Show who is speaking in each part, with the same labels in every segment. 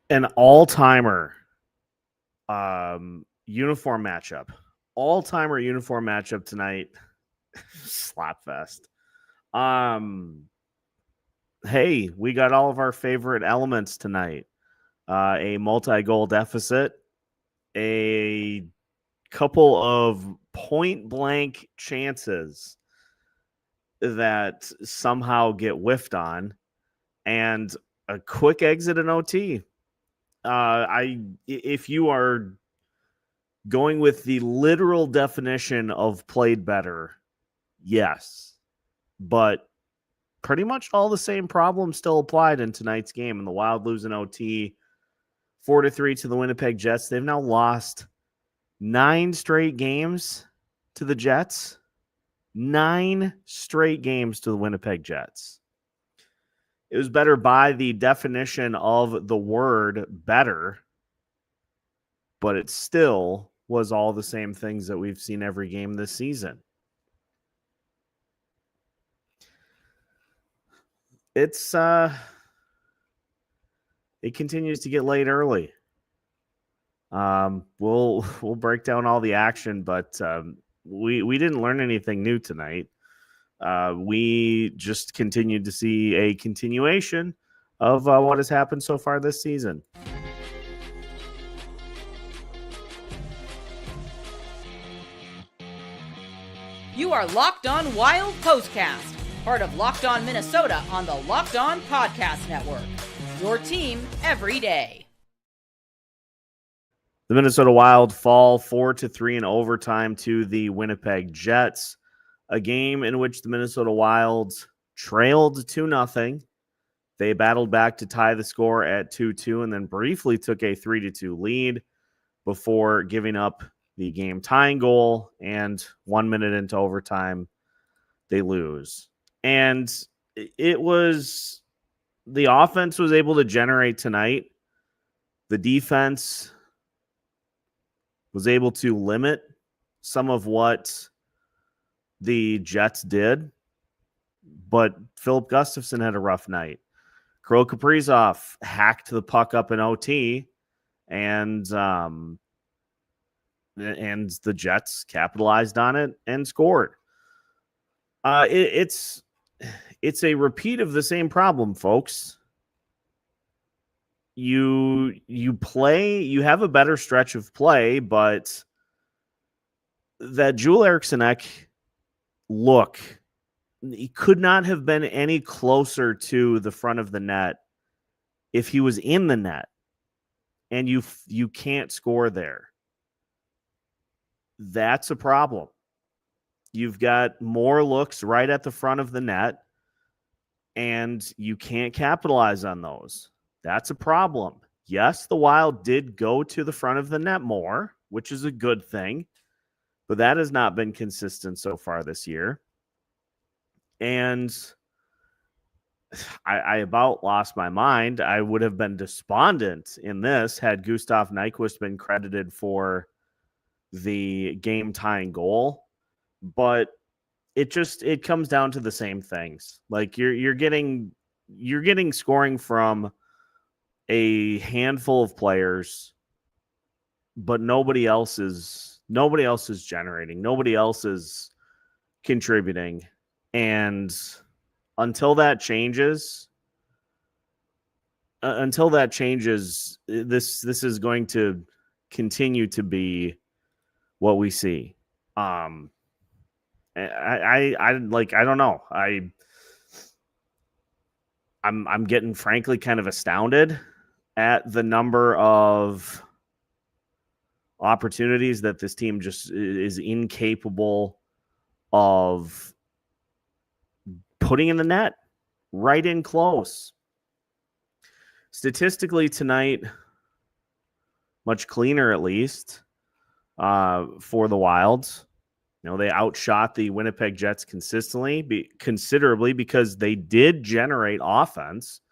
Speaker 1: An all-timer uniform matchup. All-timer uniform matchup tonight. Slapfest. Hey, we got all of our favorite elements tonight. A multi-goal deficit, a couple of point-blank chances that somehow get whiffed on, and a quick exit in OT. If you are going with the literal definition of played better, yes, but pretty much all the same problems still applied in tonight's game. And the Wild losing OT 4-3 to the Winnipeg Jets. They've now lost 9 straight games to the Jets. 9 straight games to the Winnipeg Jets. It was better by the definition of the word better, but it still was all the same things that we've seen every game this season. It continues to get late early. We'll break down all the action, but we didn't learn anything new tonight. We just continued to see a continuation of what has happened so far this season.
Speaker 2: You are Locked On Wild Postcast, part of Locked On Minnesota on the Locked On Podcast Network. Your team every day.
Speaker 1: The Minnesota Wild fall 4-3 in overtime to the Winnipeg Jets, a game in which the Minnesota Wild trailed 2-0. They battled back to tie the score at 2-2 and then briefly took a 3-2 lead before giving up the game tying goal, and 1 minute into overtime, they lose. And it was the offense was able to generate tonight. The defense was able to limit some of what the Jets did, but Filip Gustavsson had a rough night. Kirill Kaprizov hacked the puck up in OT, and the Jets capitalized on it and scored. It's a repeat of the same problem, folks. You have a better stretch of play, but that Joel Eriksson look, he could not have been any closer to the front of the net if he was in the net, and you can't score there. That's a problem. You've got more looks right at the front of the net, and you can't capitalize on those. That's a problem. Yes, the Wild did go to the front of the net more, which is a good thing, but that has not been consistent so far this year. And I about lost my mind. I would have been despondent in this had Gustav Nyquist been credited for the game-tying goal, but it comes down to the same things. Like you're getting scoring from a handful of players, but nobody else is generating, nobody else is contributing, and until that changes, this is going to continue to be what we see. I don't know. I'm getting frankly kind of astounded at the number of opportunities that this team just is incapable of putting in the net, right in close. Statistically tonight, much cleaner at least for the Wilds. You know, they outshot the Winnipeg Jets considerably because they did generate offense.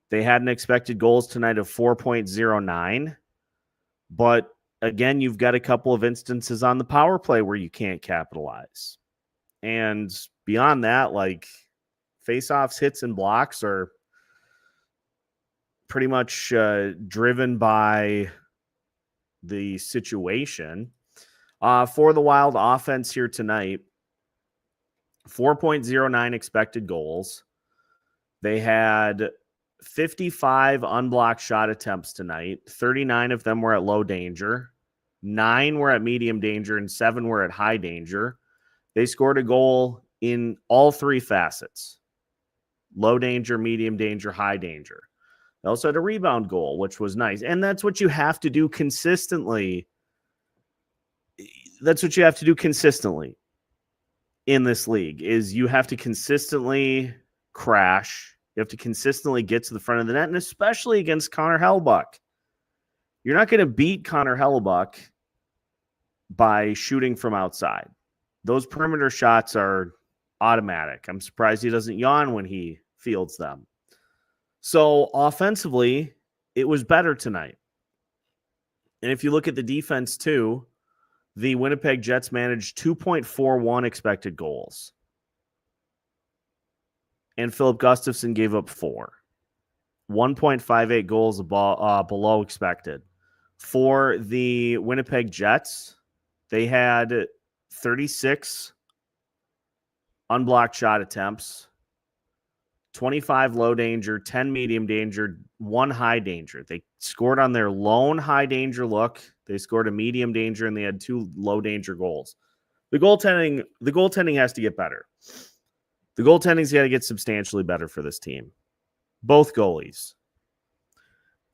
Speaker 1: They had an expected goals tonight of 4.09. But again, you've got a couple of instances on the power play where you can't capitalize. And beyond that, like faceoffs, hits, and blocks are pretty much driven by the situation. For the Wild offense here tonight, 4.09 expected goals. They had 55 unblocked shot attempts tonight. 39 of them were at low danger. 9 were at medium danger and 7 were at high danger. They scored a goal in all 3 facets: low danger, medium danger, high danger. They also had a rebound goal, which was nice. And that's what you have to do consistently. That's what you have to do consistently in this league, is you have to consistently crash. You have to consistently get to the front of the net, and especially against Connor Hellebuyck. You're not going to beat Connor Hellebuyck by shooting from outside. Those perimeter shots are automatic. I'm surprised he doesn't yawn when he fields them. So offensively, it was better tonight. And if you look at the defense too, the Winnipeg Jets managed 2.41 expected goals. And Filip Gustavsson gave up 4. 1.58 goals below expected. For the Winnipeg Jets, they had 36 unblocked shot attempts, 25 low danger, 10 medium danger, 1 high danger. They scored on their lone high danger look. They scored a medium danger, and they had 2 low danger goals. The goaltending has to get better. The goaltending's got to get substantially better for this team. Both goalies.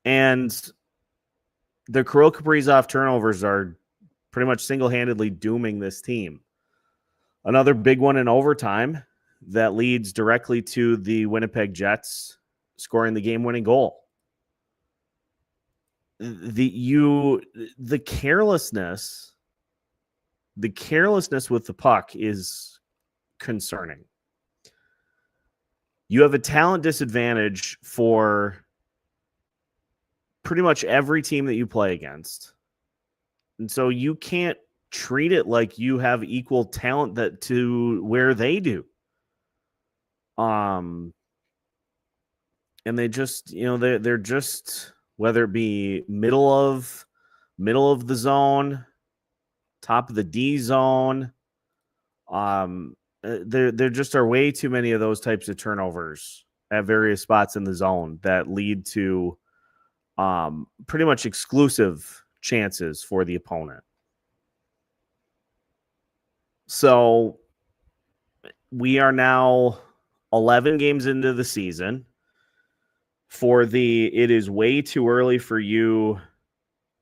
Speaker 1: And the Kirill Kaprizov turnovers are pretty much single-handedly dooming this team. Another big one in overtime that leads directly to the Winnipeg Jets scoring the game-winning goal. The carelessness with the puck is concerning. You have a talent disadvantage for pretty much every team that you play against. And so you can't treat it like you have equal talent that to where they do. And they just, they're just, whether it be middle of the zone, top of the D zone, there just are way too many of those types of turnovers at various spots in the zone that lead to pretty much exclusive chances for the opponent. So we are now 11 games into the season. It is way too early for you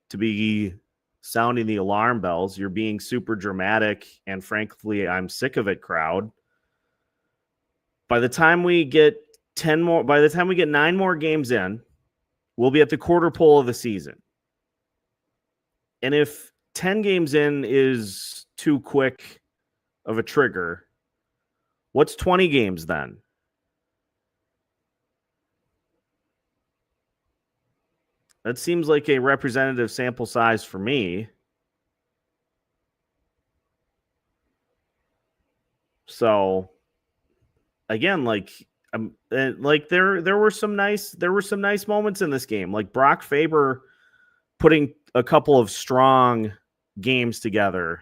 Speaker 1: to be sounding the alarm bells. You're being super dramatic, and frankly, I'm sick of it, crowd. By the time we get 9 more games in, we'll be at the quarter pole of the season. And if 10 games in is too quick of a trigger, what's 20 games then? That seems like a representative sample size for me. So again, there were some nice moments in this game. Like Brock Faber putting a couple of strong games together.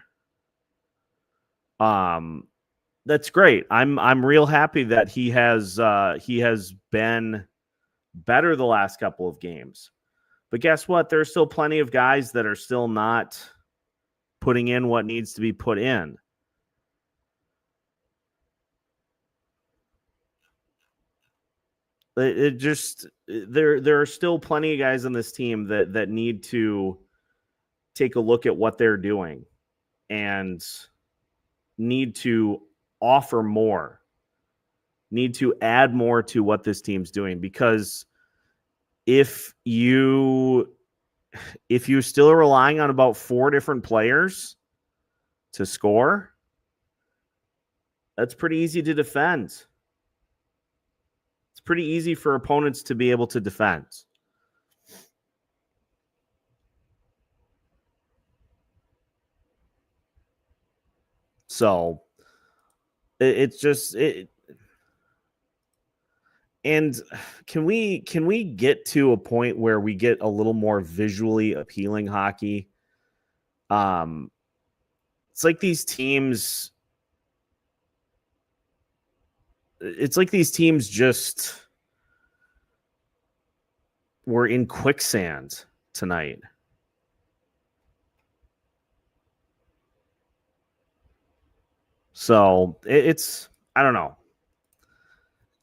Speaker 1: That's great. I'm real happy that he has been better the last couple of games. But guess what? There's still plenty of guys that are still not putting in what needs to be put in. There are still plenty of guys on this team that need to take a look at what they're doing and need to offer more, need to add more to what this team's doing. Because if you still are relying on about 4 different players to score, that's pretty easy to defend. It's pretty easy for opponents to be able to defend. So it's just And can we get to a point where we get a little more visually appealing hockey? It's like these teams just were in quicksand tonight. So it's I don't know.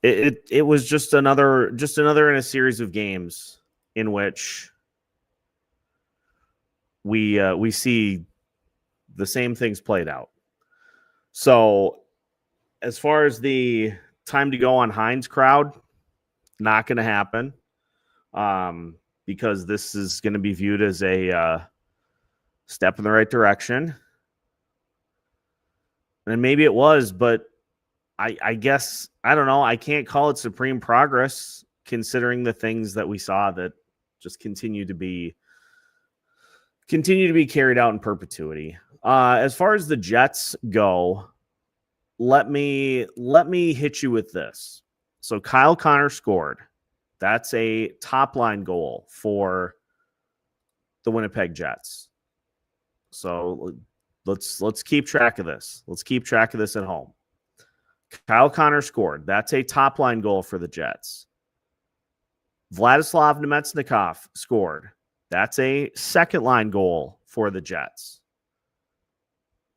Speaker 1: It was just another in a series of games in which we see the same things played out. So as far as the time to go on Heinz crowd, not going to happen, because this is going to be viewed as a step in the right direction. And maybe it was, but I guess, I don't know. I can't call it supreme progress considering the things that we saw that just continue to be carried out in perpetuity. As far as the Jets go, let me hit you with this. So Kyle Connor scored. That's a top line goal for the Winnipeg Jets. So let's keep track of this. Let's keep track of this at home. Kyle Connor scored. That's a top line goal for the Jets. Vladislav Nemetsnikov scored. That's a second line goal for the Jets.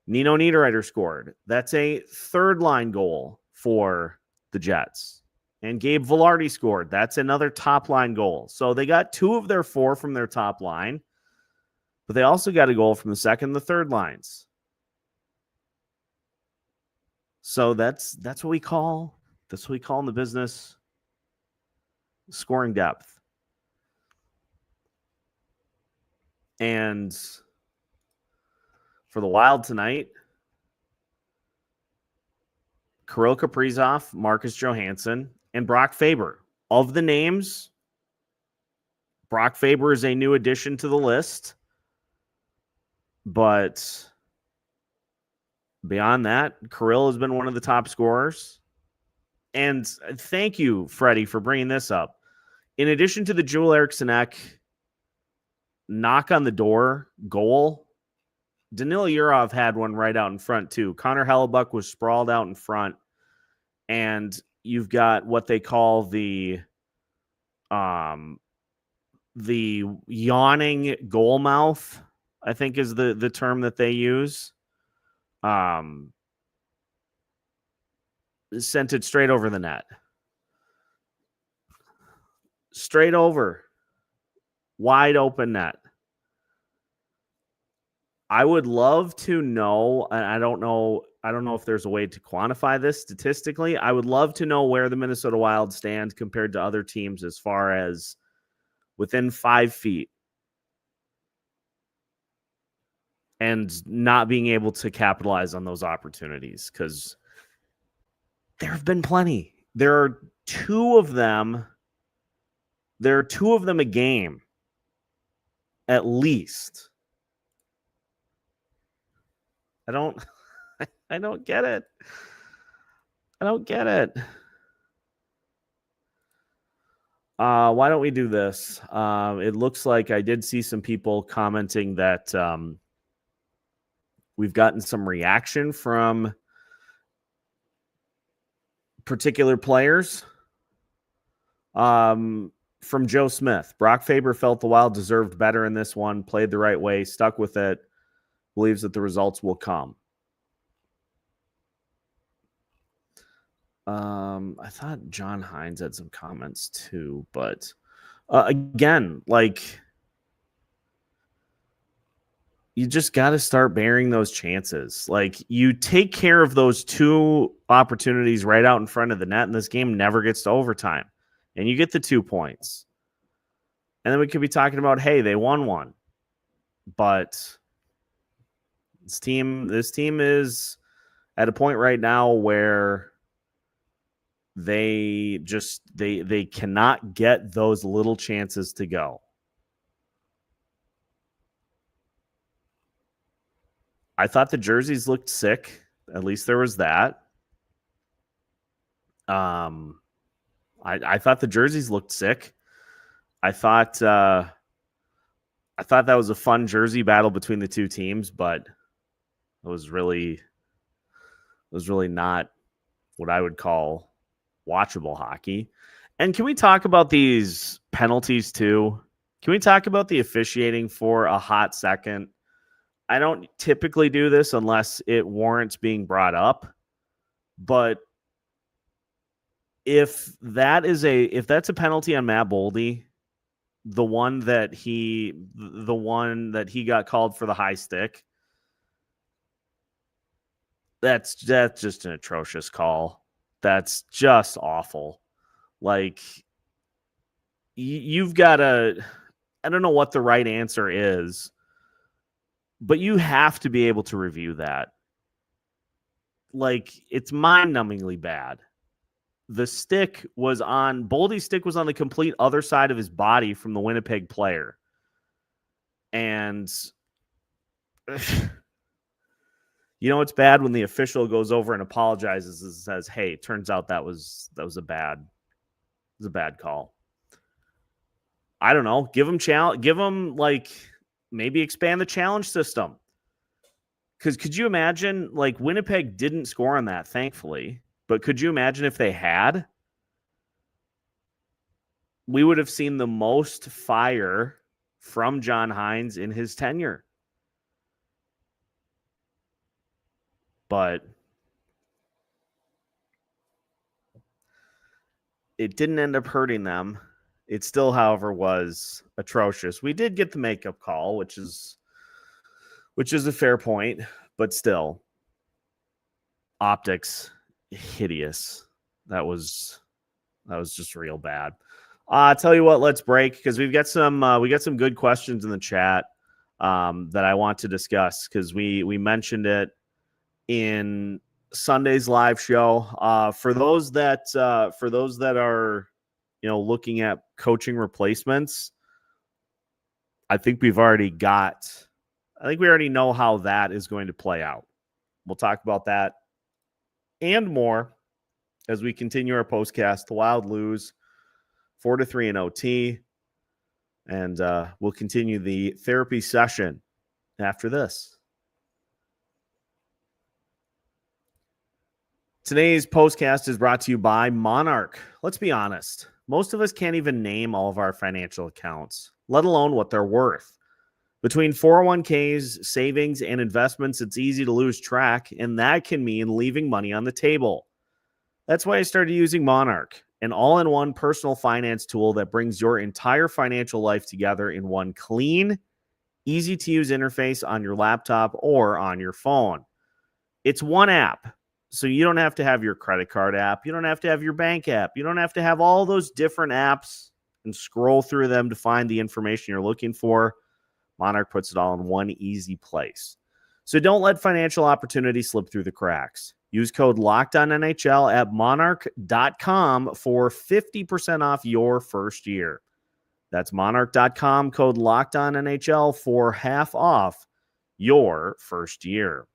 Speaker 1: Nino Niederreiter scored. That's a third line goal for the Jets. And Gabe Vilardi scored. That's another top line goal. So they got 2 of their 4 from their top line, but they also got a goal from the second and the third lines. So that's what we call in the business scoring depth. And for the Wild tonight, Kirill Kaprizov, Marcus Johansson, and Brock Faber. Of the names, Brock Faber is a new addition to the list. But beyond that, Kirill has been one of the top scorers. And thank you, Freddie, for bringing this up. In addition to the Joel Eriksson-Ek knock on the door goal, Danil Yurov had one right out in front too. Connor Hellebuck was sprawled out in front, and you've got what they call the yawning goal mouth, I think is the term that they use. Sent it straight over the net. Straight over. Wide open net. I would love to know, and I don't know if there's a way to quantify this statistically. I would love to know where the Minnesota Wild stand compared to other teams as far as within 5 feet and not being able to capitalize on those opportunities, because there have been plenty. There are 2 of them. There are 2 of them a game, at least. I don't get it. I don't get it. Why don't we do this? It looks like I did see some people commenting that we've gotten some reaction from particular players. From Joe Smith. Brock Faber felt the Wild deserved better in this one, played the right way, stuck with it, believes that the results will come. I thought John Hines had some comments too, but again, like, you just got to start bearing those chances. Like, you take care of those 2 opportunities right out in front of the net, and this game never gets to overtime, and you get the 2 points. And then we could be talking about, hey, they won one. But this team is at a point right now where they cannot get those little chances to go. I thought the jerseys looked sick. At least there was that. I thought the jerseys looked sick. I thought that was a fun jersey battle between the two teams, but it was really not what I would call watchable hockey. And can we talk about these penalties too? Can we talk about the officiating for a hot second? I don't typically do this unless it warrants being brought up, but if that's a penalty on Matt Boldy, the one that he got called for the high stick, that's just an atrocious call. That's just awful. Like, you've got to, I don't know what the right answer is, but you have to be able to review that. Like, it's mind-numbingly bad. The stick was on, Boldy's stick was on the complete other side of his body from the Winnipeg player. And it's bad when the official goes over and apologizes and says, "Hey, turns out that was a bad call." I don't know. Give them like, maybe expand the challenge system. Because could you imagine, like, Winnipeg didn't score on that, thankfully, but could you imagine if they had? We would have seen the most fire from John Hynes in his tenure. But it didn't end up hurting them. It still, however, was atrocious. We did get the makeup call, which is a fair point, but still, optics hideous. That was just real bad. I'll tell you what, let's break because we've got some good questions in the chat that I want to discuss because we mentioned it in Sunday's live show. For those that are looking at coaching replacements, I think we already know how that is going to play out. We'll talk about that and more as we continue our postcast. The Wild lose 4-3 in OT, and we'll continue the therapy session after this. Today's postcast is brought to you by Monarch. Let's be honest. Most of us can't even name all of our financial accounts, let alone what they're worth. Between 401ks, savings, and investments, it's easy to lose track, and that can mean leaving money on the table. That's why I started using Monarch, an all-in-one personal finance tool that brings your entire financial life together in one clean, easy-to-use interface on your laptop or on your phone. It's one app, so you don't have to have your credit card app. You don't have to have your bank app. You don't have to have all those different apps and scroll through them to find the information you're looking for. Monarch puts it all in one easy place. So don't let financial opportunity slip through the cracks. Use code LOCKEDONNHL at monarch.com for 50% off your first year. That's monarch.com, code LOCKEDONNHL for half off your first year.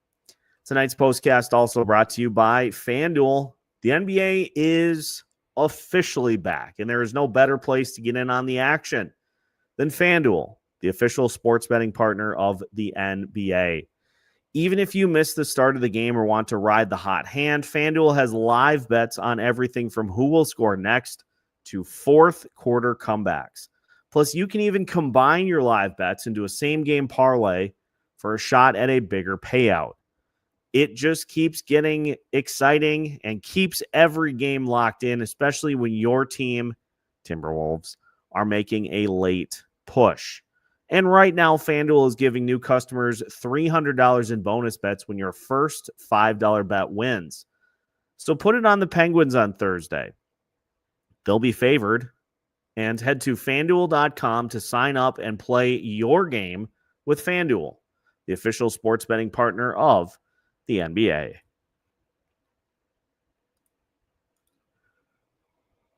Speaker 1: Tonight's postcast also brought to you by FanDuel. The NBA is officially back, and there is no better place to get in on the action than FanDuel, the official sports betting partner of the NBA. Even if you miss the start of the game or want to ride the hot hand, FanDuel has live bets on everything from who will score next to fourth quarter comebacks. Plus, you can even combine your live bets into a same-game parlay for a shot at a bigger payout. It just keeps getting exciting and keeps every game locked in, especially when your team, Timberwolves, are making a late push. And right now, FanDuel is giving new customers $300 in bonus bets when your first $5 bet wins. So put it on the Penguins on Thursday. They'll be favored. And head to FanDuel.com to sign up and play your game with FanDuel, the official sports betting partner of the NBA.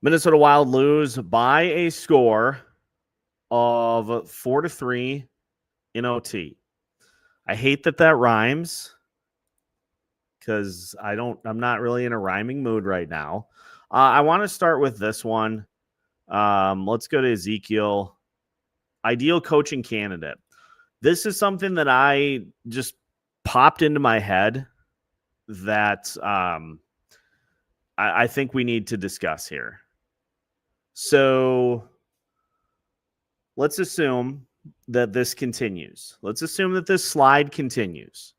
Speaker 1: Minnesota Wild lose by a score of 4-3 in OT. I hate that rhymes because I'm not really in a rhyming mood right now. I want to start with this one. Let's go to Ezekiel. Ideal coaching candidate. This is something that I just popped into my head that I think we need to discuss here. So let's assume that this continues. Let's assume that this slide continues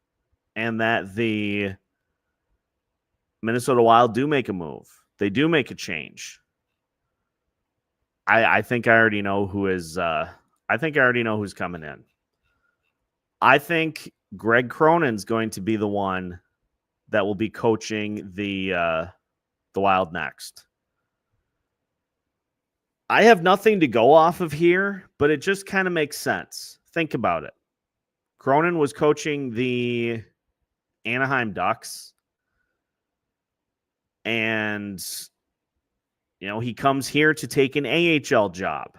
Speaker 1: and that the Minnesota Wild do make a move. They do make a change. I think I already know who is. I think I already know who's coming in. I think Greg Cronin's going to be the one that will be coaching the Wild next. I have nothing to go off of here, but it just kind of makes sense. Think about it. Cronin was coaching the Anaheim Ducks, and he comes here to take an AHL job,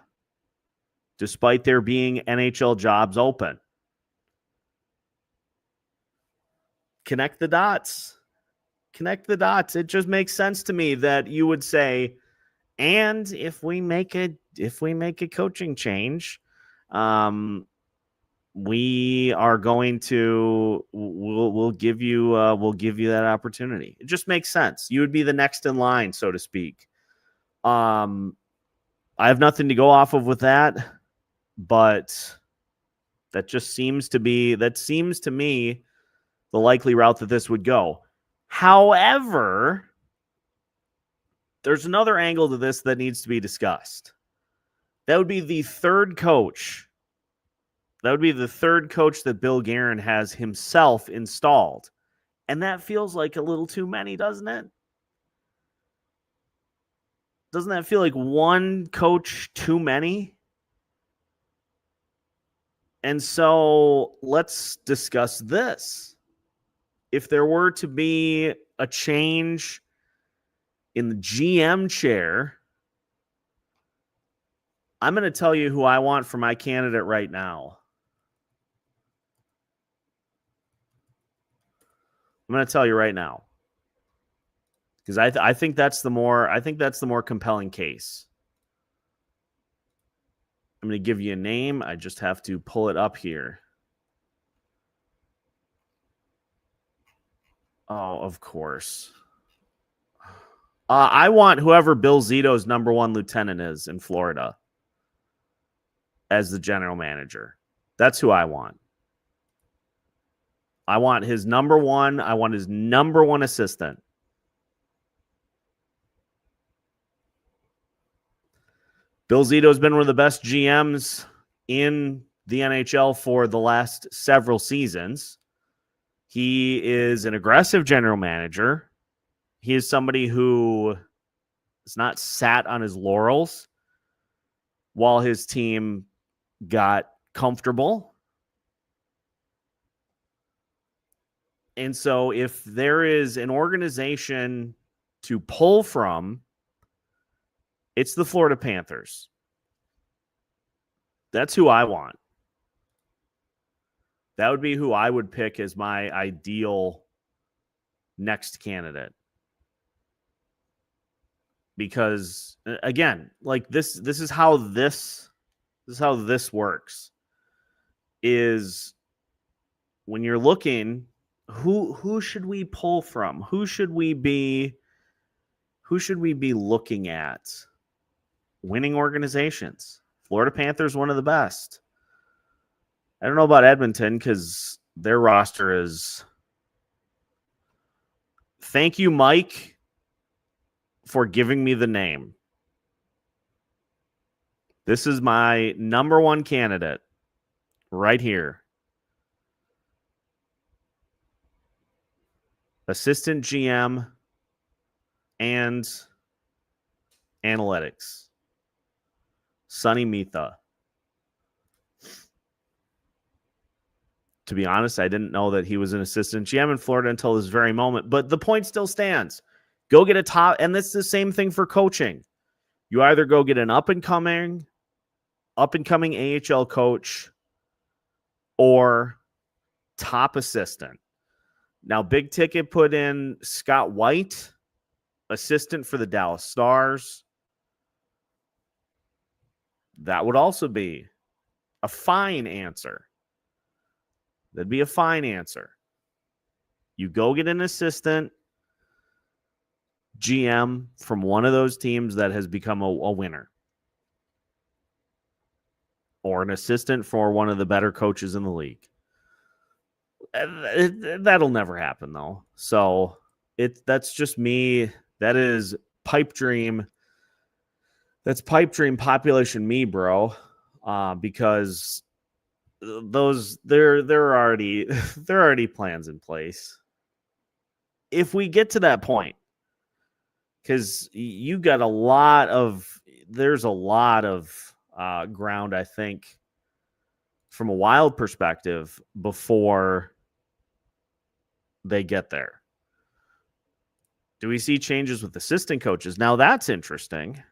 Speaker 1: despite there being NHL jobs open. Connect the dots. Connect the dots. It just makes sense to me that you would say, and if we make a coaching change, we are going to we'll give you that opportunity. It just makes sense. You would be the next in line, so to speak. I have nothing to go off of with that, but that seems to me the likely route that this would go. However, there's another angle to this that needs to be discussed. That would be the third coach. That would be the third coach that Bill Guerin has himself installed. And that feels like a little too many, doesn't it? Doesn't that feel like one coach too many? And so let's discuss this. If there were to be a change in the GM chair, I'm going to tell you who I want for my candidate right now. I'm going to tell you right now, because I think that's the more compelling case. I'm going to give you a name. I just have to pull it up here. Oh, of course. I want whoever Bill Zito's number one lieutenant is in Florida as the general manager. That's who I want. I want his number one. I want his number one assistant. Bill Zito's been one of the best GMs in the NHL for the last several seasons. He is an aggressive general manager. He is somebody who has not sat on his laurels while his team got comfortable. And so if there is an organization to pull from, it's the Florida Panthers. That's who I want. That would be who I would pick as my ideal next candidate. Because again, like this is how this works. Is when you're looking, who should we pull from? Who should we be looking at? Winning organizations. Florida Panthers, one of the best. I don't know about Edmonton because their roster is. Thank you, Mike, for giving me the name. This is my number one candidate right here. Assistant GM and analytics. Sonny Mitha. To be honest, I didn't know that he was an assistant GM in Florida until this very moment. But the point still stands. Go get a top, and it's the same thing for coaching. You either go get an up-and-coming AHL coach or top assistant. Now, Big Ticket put in Scott White assistant for the Dallas Stars. That would also be a fine answer. That'd be a fine answer. You go get an assistant GM from one of those teams that has become a winner, or an assistant for one of the better coaches in the league. That'll never happen, though. So that's just me. That is pipe dream. That's pipe dream population me, bro. Because those there are already plans in place. If we get to that point, because you got there's a lot of ground, I think, from a Wild perspective before they get there. Do we see changes with assistant coaches? Now that's interesting.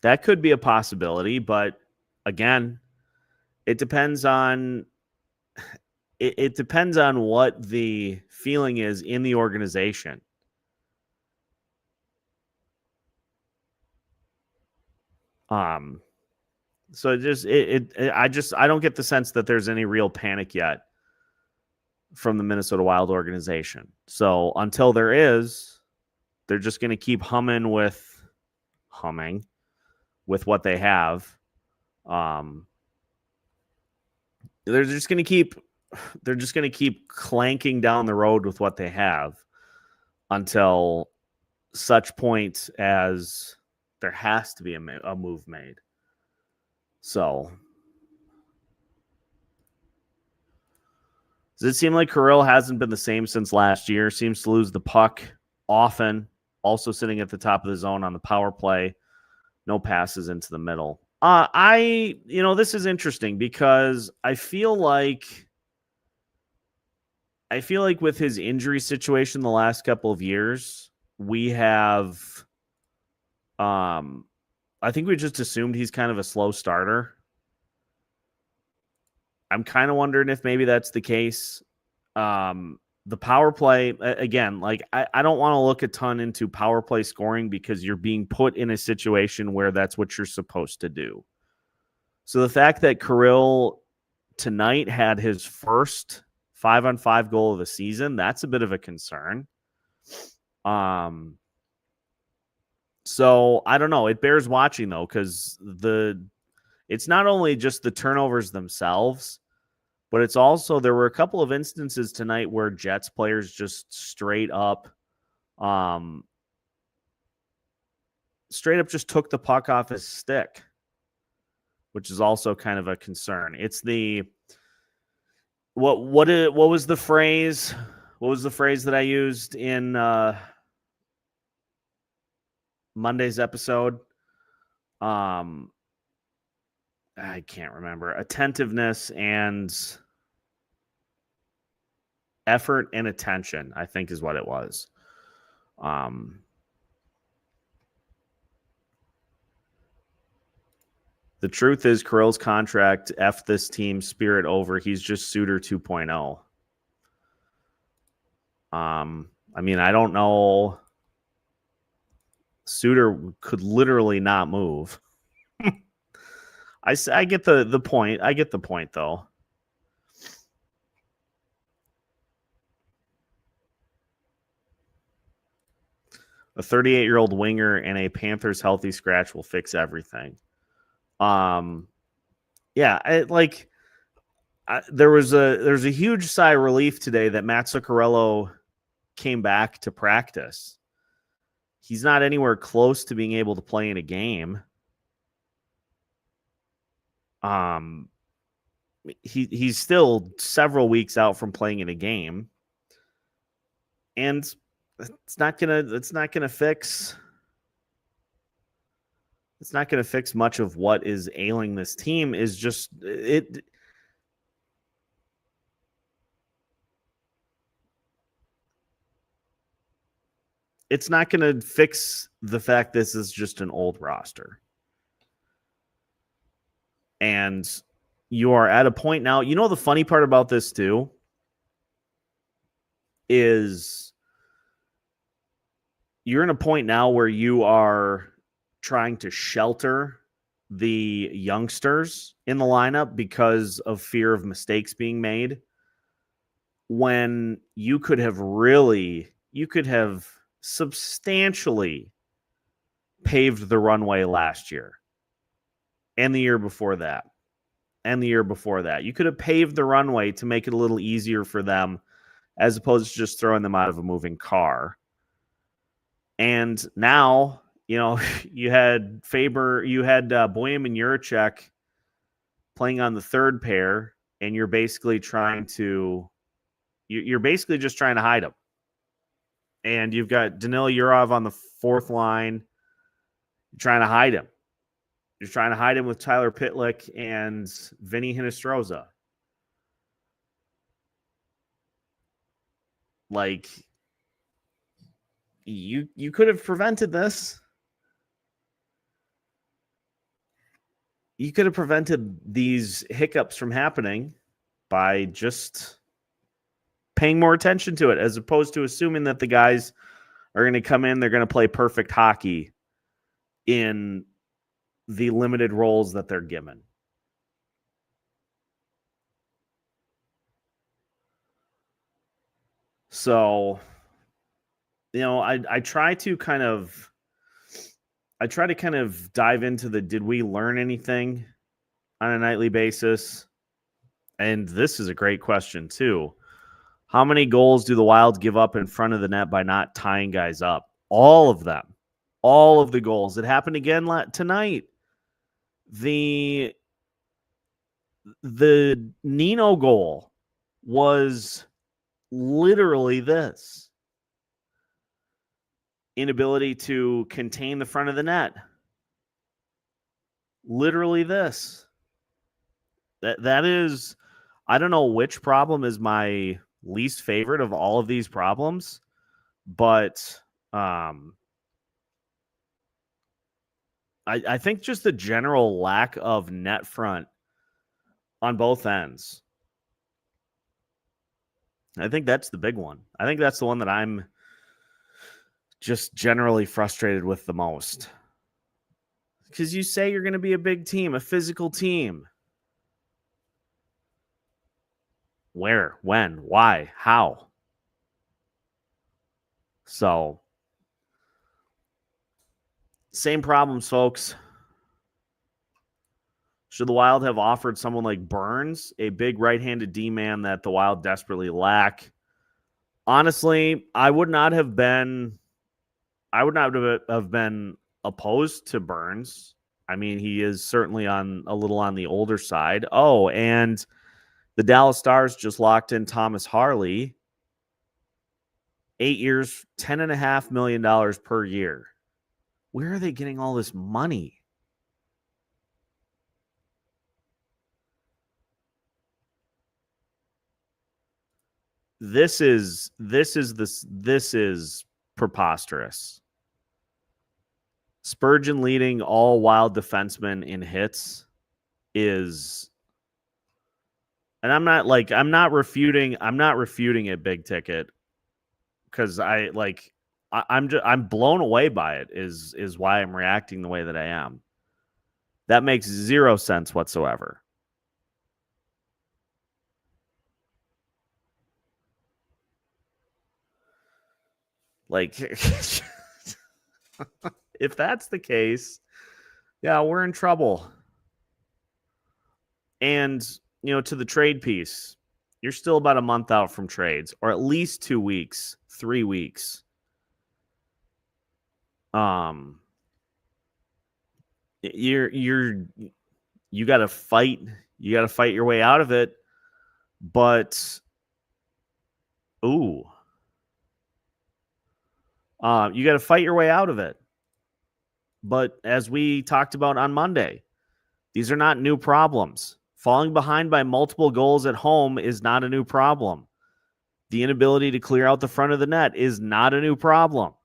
Speaker 1: That could be a possibility, but again, it depends on what the feeling is in the organization. So I don't get the sense that there's any real panic yet from the Minnesota Wild organization. So until there is, they're just going to keep humming with what they have. They're just going to keep clanking down the road with what they have until such point as there has to be a move made. So, does it seem like Kirill hasn't been the same since last year? Seems to lose the puck often. Also sitting at the top of the zone on the power play. No passes into the middle. This is interesting because I feel like with his injury situation the last couple of years, we have, I think we just assumed he's kind of a slow starter. I'm kind of wondering if maybe that's the case. The power play, again, like I don't want to look a ton into power play scoring because you're being put in a situation where that's what you're supposed to do. So the fact that Kirill tonight had his first 5-on-5 goal of the season, that's a bit of a concern. So I don't know. It bears watching though, because it's not only just the turnovers themselves, but it's also, there were a couple of instances tonight where Jets players just straight up just took the puck off his stick, which is also kind of a concern. It's what was the phrase? What was the phrase that I used in Monday's episode? I can't remember. Attentiveness and effort and attention, I think is what it was. The truth is Kirill's contract F this team's spirit over. He's just Suter 2.0. I mean, I don't know. Suter could literally not move. I get the point. I get the point, though. A 38-year-old winger and a Panthers healthy scratch will fix everything. Yeah, there was a huge sigh of relief today that Matt Zuccarello came back to practice. He's not anywhere close to being able to play in a game. He's still several weeks out from playing in a game, and it's not gonna fix much of what is ailing this team. Is just it. It's not going to fix the fact this is just an old roster. And you are at a point now. You know, the funny part about this too is you're in a point now where you are trying to shelter the youngsters in the lineup because of fear of mistakes being made, when you could have substantially paved the runway last year and the year before that and the year before that. You could have paved the runway to make it a little easier for them as opposed to just throwing them out of a moving car. And now, you had Faber, you had Boehm and Juracek playing on the third pair, and you're basically just trying to hide them. And you've got Danil Yurov on the fourth line. You're trying to hide him. You're trying to hide him with Tyler Pitlick and Vinny Hinostroza. Like, you could have prevented this. You could have prevented these hiccups from happening by just paying more attention to it, as opposed to assuming that the guys are going to come in, they're going to play perfect hockey in the limited roles that they're given. So, I try to kind of dive into did we learn anything on a nightly basis? And this is a great question too. How many goals do the Wild give up in front of the net by not tying guys up? All of them. All of the goals. It happened again tonight. The Nino goal was literally this: inability to contain the front of the net. Literally this. That is, I don't know which problem is my least favorite of all of these problems, but I think just the general lack of net front on both ends. I think that's the big one. I think that's the one that I'm just generally frustrated with the most. Because you say you're going to be a big team, a physical team. Where, when, why, how? So, same problems, folks. Should the Wild have offered someone like Burns, a big right-handed D-man that the Wild desperately lack? Honestly, I would not have been opposed to Burns. I mean, he is certainly a little on the older side. Oh, and the Dallas Stars just locked in Thomas Harley. 8 years, $10.5 million per year. Where are they getting all this money? This is preposterous. Spurgeon leading all Wild defensemen in hits is, and I'm not refuting it, Big Ticket, because I'm blown away by it is why I'm reacting the way that I am. That makes zero sense whatsoever. Like, if that's the case, yeah, we're in trouble. And, to the trade piece, you're still about a month out from trades, or at least 2 weeks, 3 weeks. You got to fight. You got to fight your way out of it. But, you got to fight your way out of it. But as we talked about on Monday, these are not new problems. Falling behind by multiple goals at home is not a new problem. The inability to clear out the front of the net is not a new problem.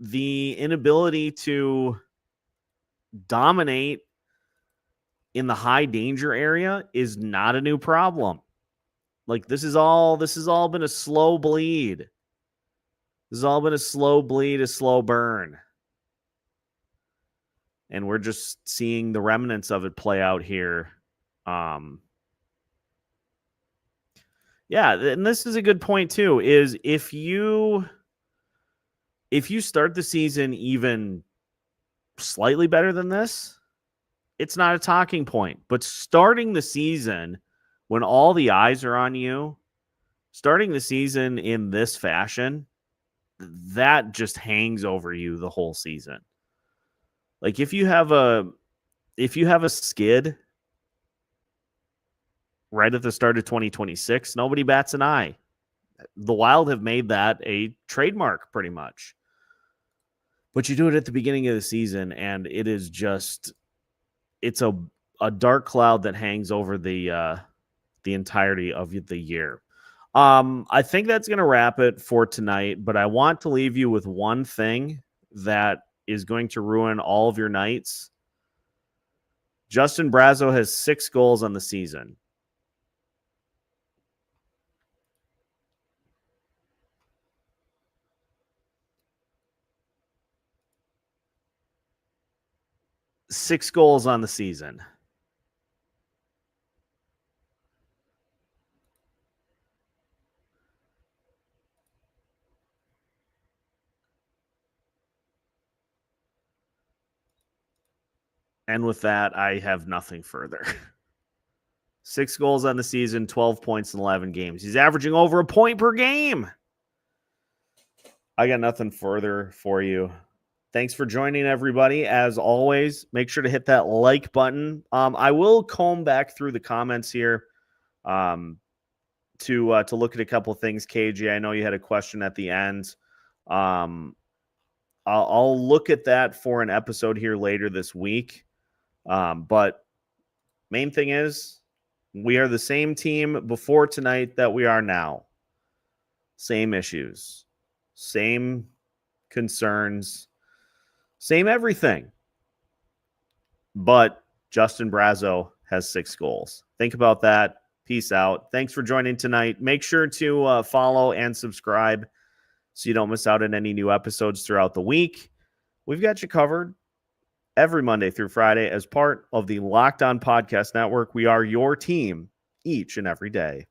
Speaker 1: The inability to dominate in the high danger area is not a new problem. Like, this has all been a slow bleed. This has all been a slow bleed, a slow burn. And we're just seeing the remnants of it play out here. Yeah, and this is a good point too, is if you start the season even slightly better than this, it's not a talking point. But starting the season when all the eyes are on you, starting the season in this fashion, that just hangs over you the whole season. Like if you have a skid right at the start of 2026, nobody bats an eye. The Wild have made that a trademark pretty much. But you do it at the beginning of the season, and it is just, it's a dark cloud that hangs over the entirety of the year. I think that's going to wrap it for tonight, but I want to leave you with one thing that is going to ruin all of your nights. Justin Brazeau has 6 goals on the season. Six goals on the season. And with that, I have nothing further. 6 goals on the season, 12 points in 11 games. He's averaging over a point per game. I got nothing further for you. Thanks for joining, everybody. As always, make sure to hit that like button. I will comb back through the comments here to look at a couple things. KG, I know you had a question at the end. I'll look at that for an episode here later this week. But main thing is, we are the same team before tonight that we are now. Same issues, same concerns, same everything. But Justin Brazeau has 6 goals. Think about that. Peace out. Thanks for joining tonight. Make sure to follow and subscribe so you don't miss out on any new episodes throughout the week. We've got you covered every Monday through Friday as part of the Locked On Podcast Network. We are your team each and every day.